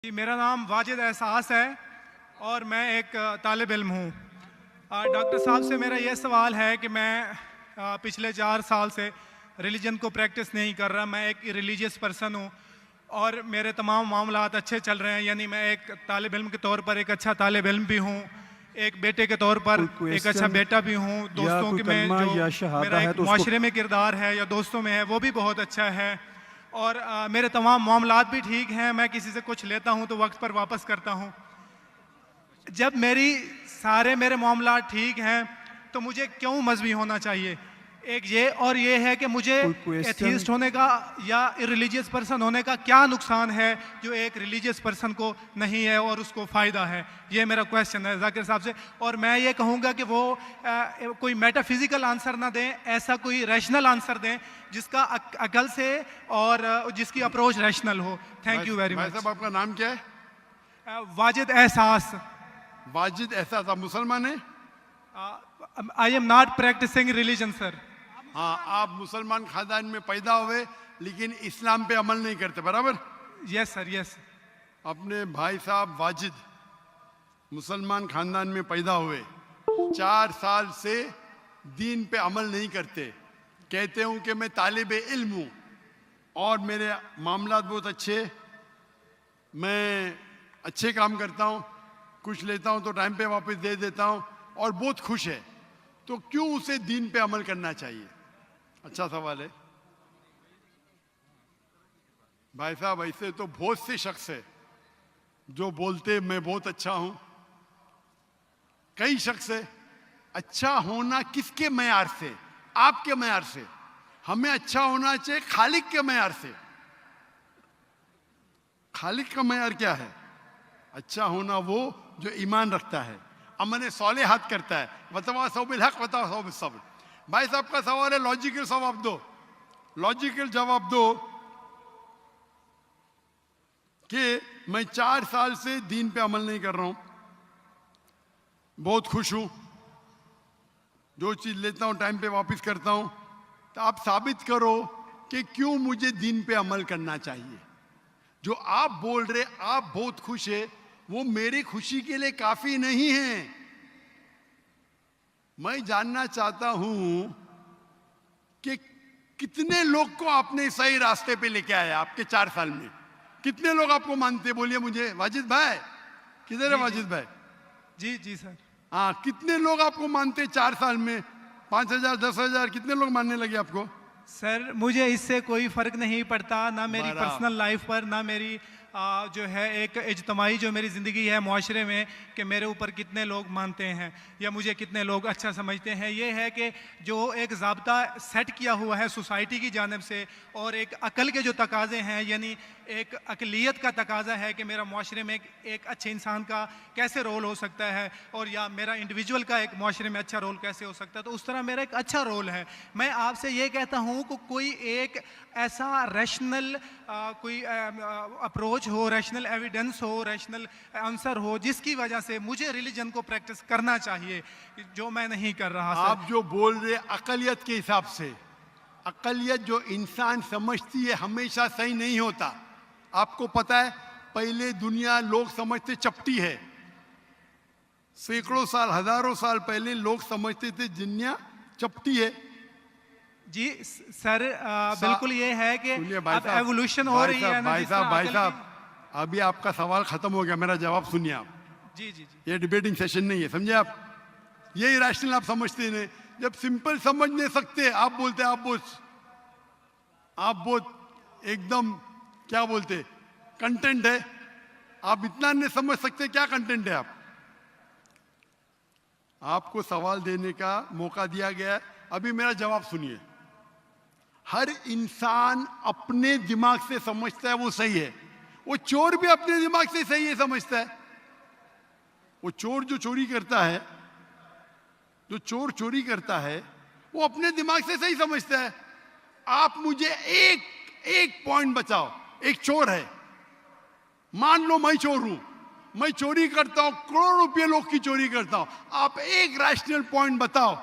जी, मेरा नाम वाजिद एहसास है और मैं एक तालिब इल्म हूँ। डॉक्टर साहब से मेरा ये सवाल है कि मैं पिछले 4 साल से रिलीजन को प्रैक्टिस नहीं कर रहा। मैं एक रिलीजियस पर्सन हूँ और मेरे तमाम मामलात अच्छे चल रहे हैं। यानी मैं एक तालिब इल्म के तौर पर एक अच्छा तालिब इल्म भी हूँ, एक बेटे के तौर पर एक अच्छा बेटा भी हूँ। दोस्तों के में जो मेरा एक मुआशरे में किरदार है या दोस्तों में है वो भी बहुत अच्छा है और मेरे तमाम मामलात भी ठीक हैं। मैं किसी से कुछ लेता हूं तो वक्त पर वापस करता हूं। जब मेरे मामलात ठीक हैं तो मुझे क्यों मजहबी होना चाहिए? एक ये और ये है कि मुझे एथीस्ट होने का या इरिलीजियस पर्सन होने का क्या नुकसान है जो एक रिलीजियस पर्सन को नहीं है और उसको फ़ायदा है? ये मेरा क्वेश्चन है जाकिर साहब से। और मैं ये कहूँगा कि वो कोई मेटाफिजिकल आंसर ना दें, ऐसा कोई रैशनल आंसर दें जिसका अकल से और जिसकी अप्रोच रैशनल हो। Thank you very much. साहब, आपका नाम क्या है? वाजिद एहसास। वाजिद एहसास। आप मुसलमान हैं? I am not practising religion sir. हाँ, आप मुसलमान खानदान में पैदा हुए लेकिन इस्लाम पे अमल नहीं करते, बराबर? Yes sir, yes. अपने भाई साहब वाजिद मुसलमान खानदान में पैदा हुए, 4 साल से दीन पे अमल नहीं करते। कहते हूँ कि मैं तालिब इल्म हूँ और मेरे मामलात बहुत अच्छे, मैं अच्छे काम करता हूँ, कुछ लेता हूँ तो टाइम पे वापस दे देता हूँ और बहुत खुश है। तो क्यों उसे दीन पे अमल करना चाहिए? अच्छा सवाल है भाई साहब। ऐसे तो बहुत से शख्स है जो बोलते मैं बहुत अच्छा हूं। कई शख्स है। अच्छा होना किसके मैयार से? आपके मैयार से। हमें अच्छा होना चाहिए खालिक के मैयार से। खालिक का मैयार क्या है? अच्छा होना वो जो ईमान रखता है, अमल सौलेहात करता है। वतवासौ बिल हक वतवासौ बिस सब्र। भाई साहब का सवाल है, लॉजिकल जवाब दो। लॉजिकल जवाब दो कि मैं 4 साल से दीन पे अमल नहीं कर रहा हूं, बहुत खुश हूं, जो चीज लेता हूं टाइम पे वापस करता हूं। तो आप साबित करो कि क्यों मुझे दीन पे अमल करना चाहिए। जो आप बोल रहे आप बहुत खुश है, वो मेरी खुशी के लिए काफी नहीं है। मैं जानना चाहता हूं कि कितने लोग को आपने सही रास्ते पे लेके आया आपके 4 साल में। कितने लोग आपको मानते? बोलिए मुझे। वाजिद भाई किधर है? वाजिद भाई जी जी सर। हाँ, कितने लोग आपको मानते 4 साल में? 5,000, 10,000, कितने लोग मानने लगे आपको? सर मुझे इससे कोई फ़र्क नहीं पड़ता, ना मेरी पर्सनल लाइफ पर, ना मेरी जो है एक इज्तमाही जो मेरी ज़िंदगी है मुआशरे में, कि मेरे ऊपर कितने लोग मानते हैं या मुझे कितने लोग अच्छा समझते हैं। ये है कि जो एक ज़ाब्ता सेट किया हुआ है सोसाइटी की जानिब से और एक अकल के जो तकाज़े हैं, यानी एक अकलियत का तकाज़ा है कि मेरा मुआशरे में एक अच्छे इंसान का कैसे रोल हो सकता है और या मेरा इंडिविजुअल का एक मुआशरे में अच्छा रोल कैसे हो सकता है, तो उस तरह मेरा एक अच्छा रोल है। मैं आपसे ये कहता हूँ कि कोई एक ऐसा रैशनल कोई अप्रोच हो, रैशनल एविडेंस हो, रैशनल आंसर हो जिसकी वजह से मुझे रिलीजन को प्रैक्टिस करना चाहिए, जो मैं नहीं कर रहा। आप जो बोल रहे अकलियत के हिसाब से, अकलियत जो इंसान समझती है हमेशा सही नहीं होता। आपको पता है, पहले दुनिया लोग समझते चपटी है। सैकड़ों साल, हजारों साल पहले लोग समझते थे दुनिया चपटी है। जी सर, बिल्कुल ये है कि अब एवोल्यूशन हो रही है ना। भाई साहब अभी आपका सवाल खत्म हो गया, मेरा जवाब सुनिए आप। जी जी जी। ये डिबेटिंग सेशन नहीं है, समझे आप? ये रैशनल आप समझते नहीं। जब सिंपल समझ नहीं सकते आप बोलते आप बहुत एकदम क्या बोलते कंटेंट है। आप इतना नहीं समझ सकते क्या कंटेंट है। आपको सवाल देने का मौका दिया गया है, अभी मेरा जवाब सुनिए। हर इंसान अपने दिमाग से समझता है वो सही है। वो चोर भी अपने दिमाग से सही है समझता है। वो चोर जो चोरी करता है, वो अपने दिमाग से सही समझता है। आप मुझे एक पॉइंट बताओ। एक चोर है, मान लो मैं चोर हूं, मैं चोरी करता हूं, करोड़ों रुपए लोग की चोरी करता हूं। आप एक रैशनल पॉइंट बताओ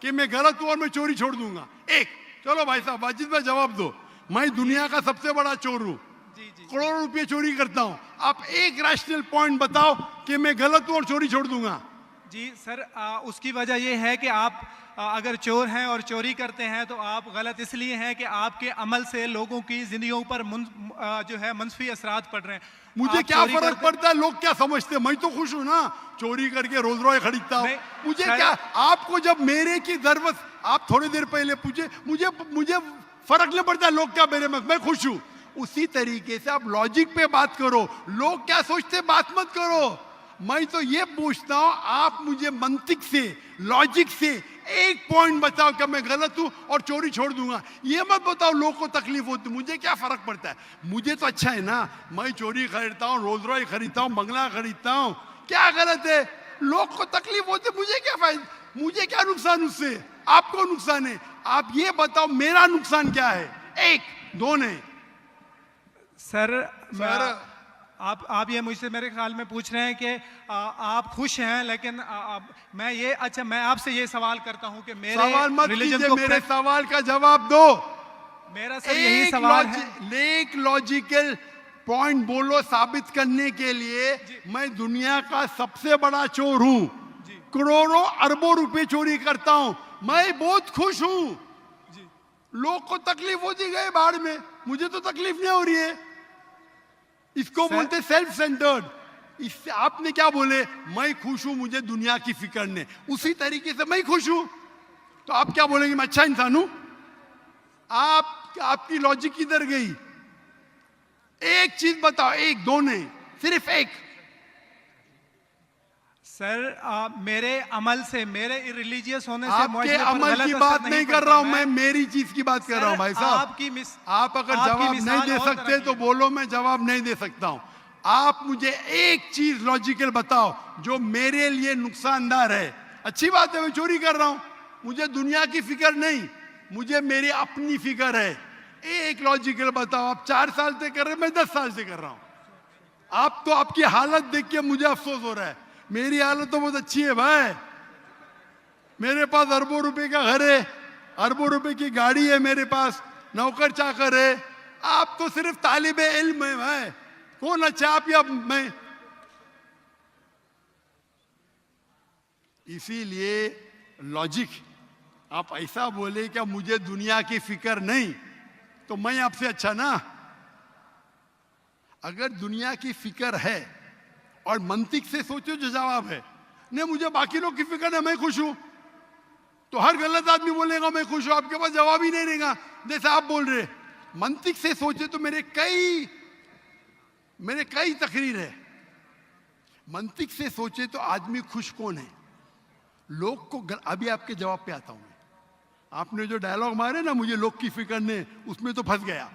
कि मैं गलत हूं और मैं चोरी छोड़ दूंगा। एक। चलो भाई साहब, वाजिद भाई जवाब दो। मैं दुनिया का सबसे बड़ा चोर हूं, जी, जी। करोड़ों रुपए चोरी करता हूं। आप एक रैशनल पॉइंट बताओ कि मैं गलत हूं और चोरी छोड़ दूंगा। जी सर, उसकी वजह ये है कि आप अगर चोर हैं और चोरी करते हैं तो आप गलत इसलिए हैं कि आपके अमल से लोगों की जिंदगियों पर जो है मंफी असरात पड़ रहे हैं। मुझे आप क्या चोरी फर्क करते- पड़ता है लोग क्या समझते हैं, मैं तो खुश हूं ना, चोरी करके रोज रॉय खरीदता हूं। नहीं, मुझे सर- क्या, आपको जब मेरे की जरूरत, आप थोड़ी देर पहले पूछे, मुझे मुझे फर्क नहीं पड़ता लोग क्या मेरे में, मैं खुश हूं। उसी तरीके से आप लॉजिक पे बात करो, लोग क्या सोचते बात मत करो। मैं तो ये पूछता हूं, आप मुझे मंतिक से, लॉजिक से एक पॉइंट बताओ कि मैं गलत हूं और चोरी छोड़ दूंगा। ये मत बताओ लोग को तकलीफ होती, मुझे क्या फर्क पड़ता है, मुझे तो अच्छा है ना। मैं चोरी खरीदता हूं, रोज रॉय खरीदता हूं, बंगला खरीदता हूं, क्या गलत है? लोग को तकलीफ होती, मुझे क्या फायदा, मुझे क्या नुकसान उससे, आपको नुकसान है। आप ये बताओ मेरा नुकसान क्या है, एक दो नहीं। सर, सर, आप ये मुझसे मेरे ख्याल में पूछ रहे हैं कि आप खुश हैं, लेकिन मैं ये, अच्छा मैं आपसे ये सवाल करता हूं कि मेरे सवाल मत रिलीजन कीजिए, को मेरे सवाल का जवाब दो। मेरा सर यही सवाल है। एक लॉजिकल पॉइंट बोलो साबित करने के लिए। मैं दुनिया का सबसे बड़ा चोर हूं, करोड़ों अरबों रुपए चोरी करता हूं, मैं बहुत खुश हूं। लोग को तकलीफ होती गए बाढ़ में, मुझे तो तकलीफ नहीं हो रही है। इसको बोलते सेल्फ सेंटर्ड। इससे आपने क्या बोले, मैं खुश हूं, मुझे दुनिया की फिक्र नहीं, उसी तरीके से मैं खुश हूं, तो आप क्या बोलेंगे मैं अच्छा इंसान हूं? आपकी लॉजिक किधर गई? एक चीज बताओ, एक दो नहीं, सिर्फ एक। सर, मेरे अमल से, मेरे रिलीजियस होने से आपके मुआशरे पर अमल गलत की असर बात नहीं कर पड़ता। रहा हूं मैं, मेरी चीज की बात कर रहा हूं भाई साहब। आप अगर आपकी जवाब नहीं मिसाल दे और सकते तरह की तो है। बोलो, मैं जवाब नहीं दे सकता हूं। आप मुझे एक चीज लॉजिकल बताओ जो मेरे लिए नुकसानदार है। अच्छी बात है, मैं चोरी कर रहा हूं, मुझे दुनिया की फिक्र नहीं, मुझे मेरी अपनी फिक्र है। एक लॉजिकल बताओ। आप 4 साल से कर रहे हैं, मैं 10 साल से कर रहा हूं। आप तो, आपकी हालत देख के मुझे अफसोस हो रहा है, मेरी हालत तो बहुत अच्छी है भाई। मेरे पास अरबों रुपए का घर है, अरबों रुपए की गाड़ी है मेरे पास, नौकर चाकर है। आप तो सिर्फ तालिबे इल्म है भाई, कौन अच्छा आप या मैं? इसीलिए लॉजिक, आप ऐसा बोले क्या मुझे दुनिया की फिक्र नहीं, तो मैं आपसे अच्छा ना। अगर दुनिया की फिक्र है और मंतिक से सोचो जो जवाब है, नहीं मुझे बाकी लोग की फिक्र है, मैं खुश हूं, तो हर गलत आदमी बोलेगा मैं खुश हूं, आपके पास जवाब ही नहीं रहेगा जैसे आप बोल रहे। मंतिक से सोचे तो मेरे कई तकरीर है। मंतिक से सोचे तो आदमी खुश कौन है? लोग को अभी आपके जवाब पे आता हूं मैं। आपने जो डायलॉग मारे ना, मुझे लोग की फिक्र नहीं, उसमें तो फंस गया।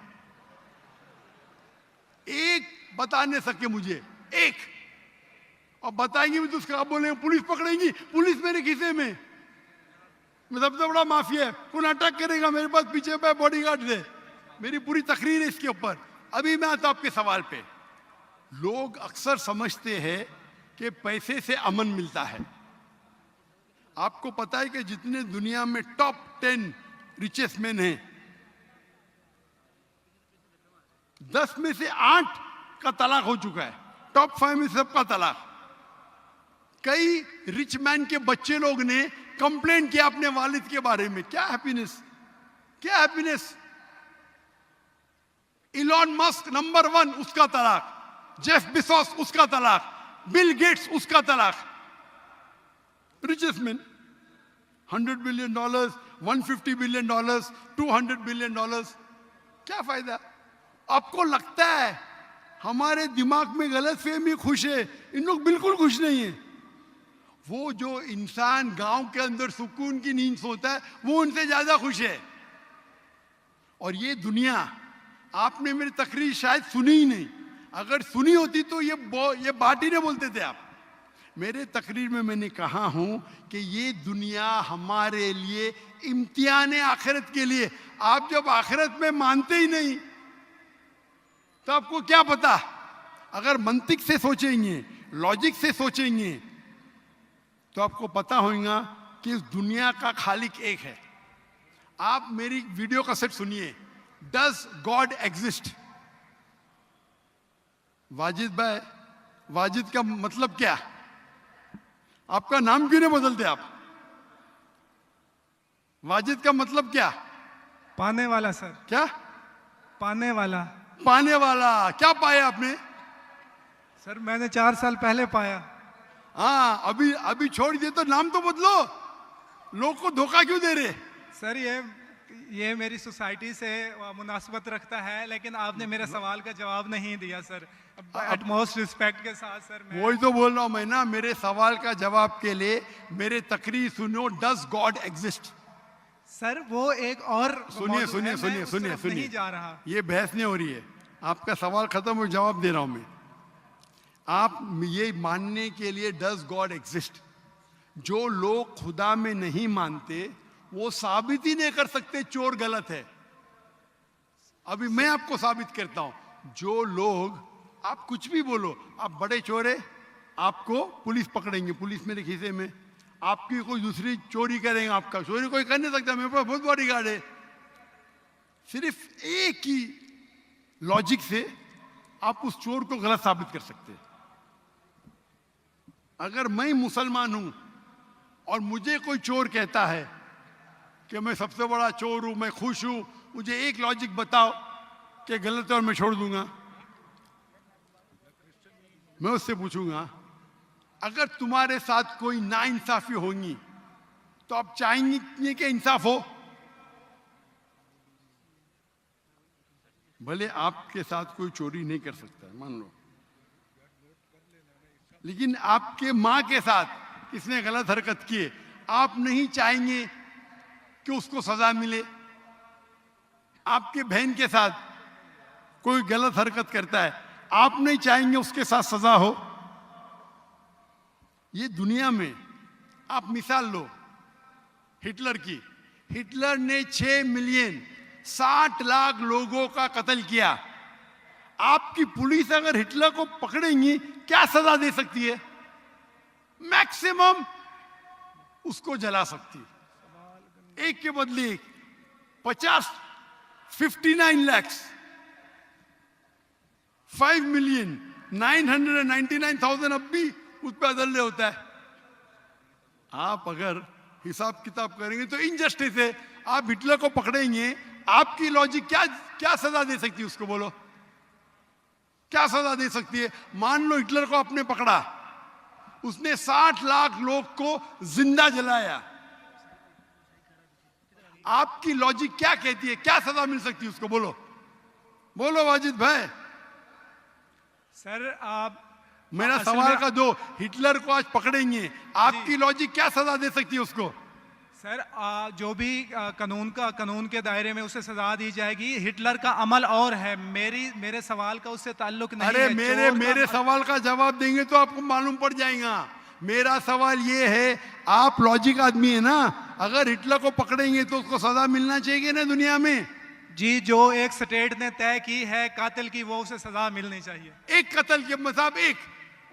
एक बता नहीं सके मुझे, एक, और बताएंगे भी तो उसका आप बोलेंगे पुलिस पकड़ेगी, पुलिस मेरे खीसे में, मैं सबसे बड़ा माफिया है, कौन अटैक करेगा, मेरे पास पीछे पे बॉडीगार्ड है। मेरी पूरी तकरीर है इसके ऊपर। अभी मैं आता हूं आपके सवाल पे। लोग अक्सर समझते हैं कि पैसे से अमन मिलता है। आपको पता है कि जितने दुनिया में टॉप 10 रिचेस्ट मैन हैं, 10 में से 8 का तलाक हो चुका है, टॉप 5 में सबका तलाक। कई रिच मैन के बच्चे लोग ने कंप्लेन किया अपने वालिद के बारे में, क्या हैप्पीनेस, क्या हैप्पीनेस। इलॉन मस्क नंबर 1, उसका तलाक। जेफ बेजोस उसका तलाक। बिल गेट्स उसका तलाक। Richest man, $100 billion, $150 billion, $200 billion. क्या फायदा? आपको लगता है हमारे दिमाग में गलत फहमी खुश है, इन लोग बिल्कुल खुश नहीं है। वो जो इंसान गांव के अंदर सुकून की नींद सोता है, वो उनसे ज्यादा खुश है। और ये दुनिया, आपने मेरी तकरीर शायद सुनी ही नहीं, अगर सुनी होती तो ये बात ही नहीं बोलते थे आप। मेरे तकरीर में मैंने कहा हूं कि ये दुनिया हमारे लिए इम्तिहान है आखिरत के लिए। आप जब आखिरत में मानते ही नहीं तो आपको क्या पता? अगर मंतिक से सोचेंगे, लॉजिक से सोचेंगे, तो आपको पता होगा कि इस दुनिया का खालिक एक है। आप मेरी वीडियो कैसेट सुनिए, डज गॉड एग्जिस्ट? वाजिद भाई, वाजिद का मतलब क्या? आपका नाम क्यों नहीं बदलते आप? वाजिद का मतलब क्या? पाने वाला सर, क्या? पाने वाला। पाने वाला। क्या पाया आपने? सर मैंने 4 साल पहले पाया। हाँ, अभी अभी छोड़ दिए तो नाम तो बदलो। लोग को धोखा क्यों दे रहे? सर ये मेरी सोसाइटी से मुनासबत रखता है, लेकिन आपने मेरे सवाल का जवाब नहीं दिया सर। एटमोस्ट रिस्पेक्ट के साथ सर, मैं वही तो बोल रहा हूं मैं ना, मेरे सवाल का जवाब के लिए मेरे तकरीर सुनो। Does God exist? सर वो एक और सुनिए मौजू है, सुनिए मैं सुनिए उस सुनिए तरफ सुनिए, नहीं जा रहा। ये बहस नहीं हो रही है। आपका सवाल खत्म हो, जवाब दे रहा हूं मैं। आप ये मानने के लिए डज गॉड एग्जिस्ट, जो लोग खुदा में नहीं मानते वो साबित ही नहीं कर सकते चोर गलत है। अभी मैं आपको साबित करता हूं। जो लोग, आप कुछ भी बोलो, आप बड़े चोर है, आपको पुलिस पकड़ेंगे, पुलिस मेरे खीसे में। आपकी कोई दूसरी चोरी करेंगे, आपका चोरी कोई कर नहीं सकता, मेरे पास बहुत बड़ी गार्ड है। सिर्फ एक ही लॉजिक से आप उस चोर को गलत साबित कर सकते हैं। अगर मैं मुसलमान हूं और मुझे कोई चोर कहता है कि मैं सबसे बड़ा चोर हूं, मैं खुश हूं, मुझे एक लॉजिक बताओ कि गलत है और मैं छोड़ दूंगा। मैं उससे पूछूंगा, अगर तुम्हारे साथ कोई नाइंसाफी होगी तो आप चाहेंगे कि इंसाफ हो? भले आपके साथ कोई चोरी नहीं कर सकता है, मान लो, लेकिन आपके मां के साथ किसने गलत हरकत की है, आप नहीं चाहेंगे कि उसको सजा मिले? आपके बहन के साथ कोई गलत हरकत करता है, आप नहीं चाहेंगे उसके साथ सजा हो? ये दुनिया में आप मिसाल लो हिटलर की। हिटलर ने 6 मिलियन 60 लाख लोगों का कत्ल किया। आपकी पुलिस अगर हिटलर को पकड़ेंगी क्या सजा दे सकती है? मैक्सिमम उसको जला सकती है। एक के बदले एक 59 लाख 5,999,000 अब भी उस पर अदल्य होता है। आप अगर हिसाब किताब करेंगे तो इनजस्टिस है। आप हिटलर को पकड़ेंगे, आपकी लॉजिक क्या सजा दे सकती है उसको? बोलो, क्या सजा दे सकती है? मान लो हिटलर को आपने पकड़ा, उसने 60 लाख लोग को जिंदा जलाया, आपकी लॉजिक क्या कहती है? क्या सजा मिल सकती है उसको? बोलो बोलो वाजिद भाई। सर आप मेरा असल सवाल में- का दो, हिटलर को आज पकड़ेंगे, आपकी लॉजिक क्या सजा दे सकती है उसको? सर जो भी कानून के दायरे में उसे सजा दी जाएगी। हिटलर का अमल और है, मेरे सवाल का उससे ताल्लुक नहीं अरे है। मेरे सवाल का जवाब देंगे तो आपको मालूम पड़ जाएगा। मेरा सवाल ये है, आप लॉजिक आदमी है ना, अगर हिटलर को पकड़ेंगे तो उसको सजा मिलना चाहिए ना दुनिया में? जी, जो एक स्टेट ने तय की है कातिल की, वो उसे सजा मिलनी चाहिए। एक कत्ल के मतलब एक,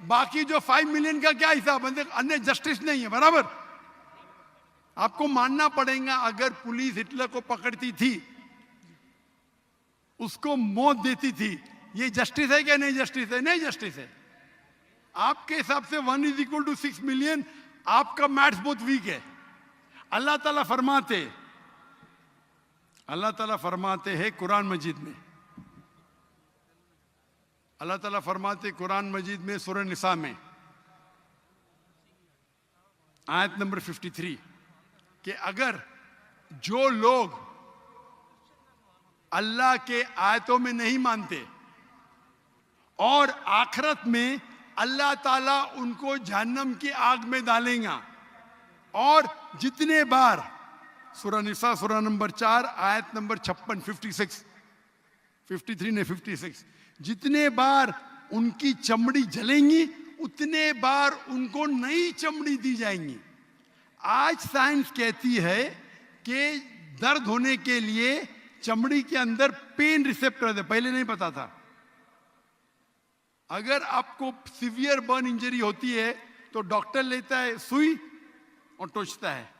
बाकी जो 5 मिलियन का क्या हिसाब? अन्य जस्टिस नहीं है, बराबर? आपको मानना पड़ेगा, अगर पुलिस हिटलर को पकड़ती थी, उसको मौत देती थी, ये जस्टिस है क्या? नहीं जस्टिस है, नहीं जस्टिस है। आपके हिसाब से 1 = 6 मिलियन, आपका मैथ्स बहुत वीक है। अल्लाह ताला फरमाते हैं कुरान मजीद में, अल्लाह ताला फरमाते कुरान मजीद में सूरह निसा में आयत नंबर 53 कि अगर जो लोग अल्लाह के आयतों में नहीं मानते और आखिरत में अल्लाह ताला उनको जहन्नम की आग में डालेगा, और जितने बार, सूरह निसा सूरह नंबर 4 आयत नंबर 56 53 ने 56, जितने बार उनकी चमड़ी जलेंगी उतने बार उनको नई चमड़ी दी जाएंगी। आज साइंस कहती है कि दर्द होने के लिए चमड़ी के अंदर पेन रिसेप्टर है, पहले नहीं पता था। अगर आपको सीवियर बर्न इंजरी होती है तो डॉक्टर लेता है सुई और टोचता है।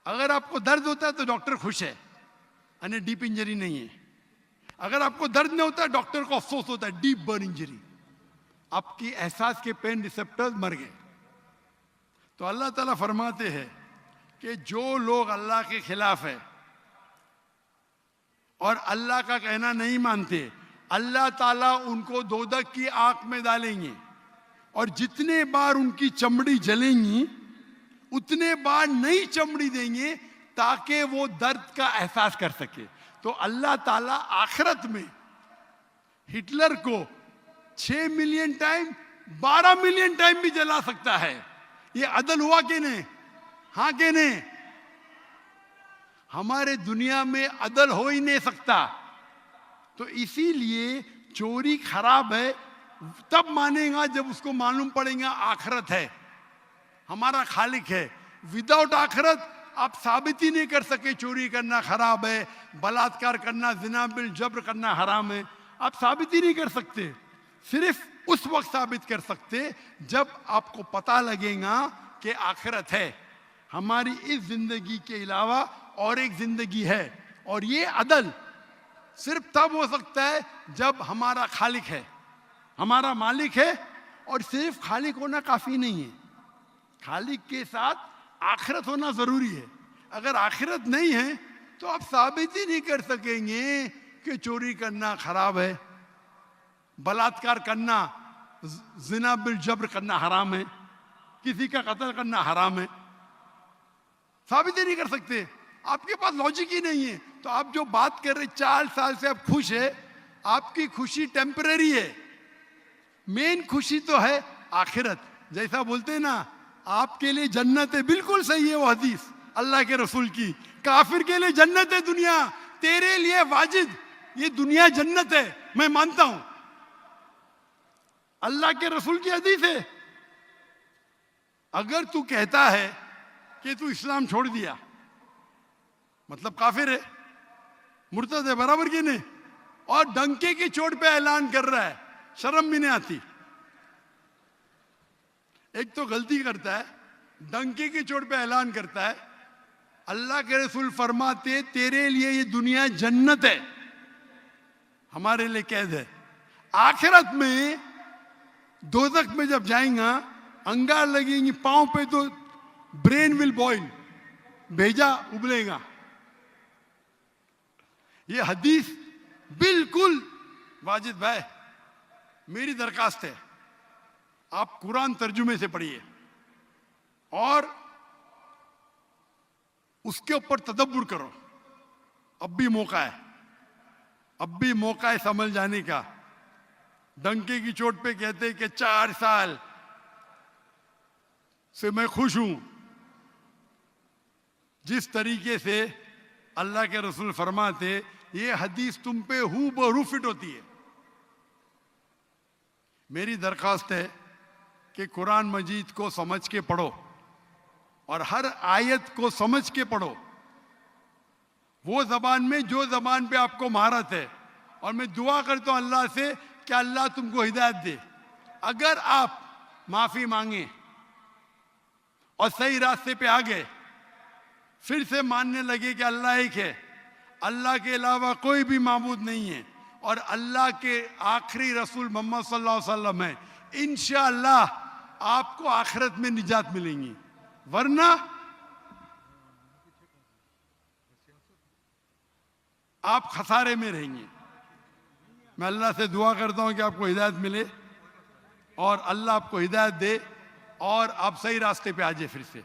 अगर आपको दर्द होता है तो डॉक्टर खुश है, यानी डीप इंजरी नहीं है। अगर आपको दर्द नहीं होता है डॉक्टर को अफसोस होता है, डीप बर्न इंजरी। आपकी एहसास के पेन रिसेप्टर्स मर गए। तो अल्लाह ताला फरमाते हैं कि जो लोग अल्लाह के खिलाफ है और अल्लाह का कहना नहीं मानते, अल्लाह ताला उनको दोजख की आग में डालेंगे और जितने बार उनकी चमड़ी जलेंगी उतने बार नई चमड़ी देंगे ताकि वो दर्द का एहसास कर सके। तो अल्लाह ताला आखिरत में हिटलर को 6 मिलियन टाइम 12 मिलियन टाइम भी जला सकता है। ये अदल हुआ कि नहीं? हाँ कि नहीं? हमारे दुनिया में अदल हो ही नहीं सकता। तो इसीलिए चोरी खराब है तब मानेगा जब उसको मालूम पड़ेगा आखिरत है, हमारा खालिक है। विदाउट आखिरत आप साबित ही नहीं कर सके चोरी करना खराब है, बलात्कार करना, जिना बिल जब्र करना हराम है। आप साबित ही नहीं कर सकते। सिर्फ उस वक्त साबित कर सकते जब आपको पता लगेगा कि आखिरत है, हमारी इस जिंदगी के अलावा और एक जिंदगी है। और ये अदल सिर्फ तब हो सकता है जब हमारा खालिक है, हमारा मालिक है। और सिर्फ खालिक होना काफी नहीं है, खालिक के साथ आखिरत होना जरूरी है। अगर आखिरत नहीं है तो आप साबित ही नहीं कर सकेंगे कि चोरी करना खराब है, बलात्कार करना, जिना बिल जब्र करना हराम है, किसी का कत्ल करना हराम है। साबित ही नहीं कर सकते, आपके पास लॉजिक ही नहीं है। तो आप जो बात कर रहे 4 साल से आप खुश है, आपकी खुशी टेम्पररी है। मेन खुशी तो है आखिरत। जैसा बोलते हैं ना, आपके लिए जन्नत है, बिल्कुल सही है वो हदीस अल्लाह के रसूल की। काफिर के लिए जन्नत है दुनिया, तेरे लिए वाजिद ये दुनिया जन्नत है, मैं मानता हूं। अल्लाह के रसूल की हदीस है। अगर तू कहता है कि तू इस्लाम छोड़ दिया मतलब काफिर है, मुर्तद है, बराबर की नहीं? और डंके की चोट पे ऐलान कर रहा है, शर्म भी नहीं आती। एक तो गलती करता है, डंके की चोट पे ऐलान करता है। अल्लाह के रसूल फरमाते तेरे लिए ये दुनिया जन्नत है, हमारे लिए कैद है। आखिरत में दोजख में जब जाएगा, अंगार लगेंगी पांव पे तो ब्रेन विल बॉइल, भेजा उबलेगा। ये हदीस बिल्कुल वाजिद भाई, मेरी दरखास्त है आप कुरान तर्जुमे से पढ़िए और उसके ऊपर तदब्बुर करो। अब भी मौका है, अब भी मौका है समझ जाने का। डंके की चोट पे कहते कि 4 साल से मैं खुश हूं। जिस तरीके से अल्लाह के रसूल फरमाते, ये हदीस तुम पे हूबहू फिट होती है। मेरी दरखास्त है कि कुरान मजीद को समझ के पढ़ो और हर आयत को समझ के पढ़ो, वो जबान में जो जबान पे आपको महारत है। और मैं दुआ करता हूं अल्लाह से कि अल्लाह तुमको हिदायत दे। अगर आप माफी मांगे और सही रास्ते पे आ गए, फिर से मानने लगे कि अल्लाह एक है, अल्लाह के अलावा कोई भी माबूद नहीं है और अल्लाह के आखिरी रसूल मोहम्मद सल्लल्लाहु अलैहि वसल्लम है, इंशाअल्लाह आपको आखिरत में निजात मिलेंगी। वरना आप खसारे में रहेंगे। मैं अल्लाह से दुआ करता हूं कि आपको हिदायत मिले और अल्लाह आपको हिदायत दे और आप सही रास्ते पे आ जाए फिर से।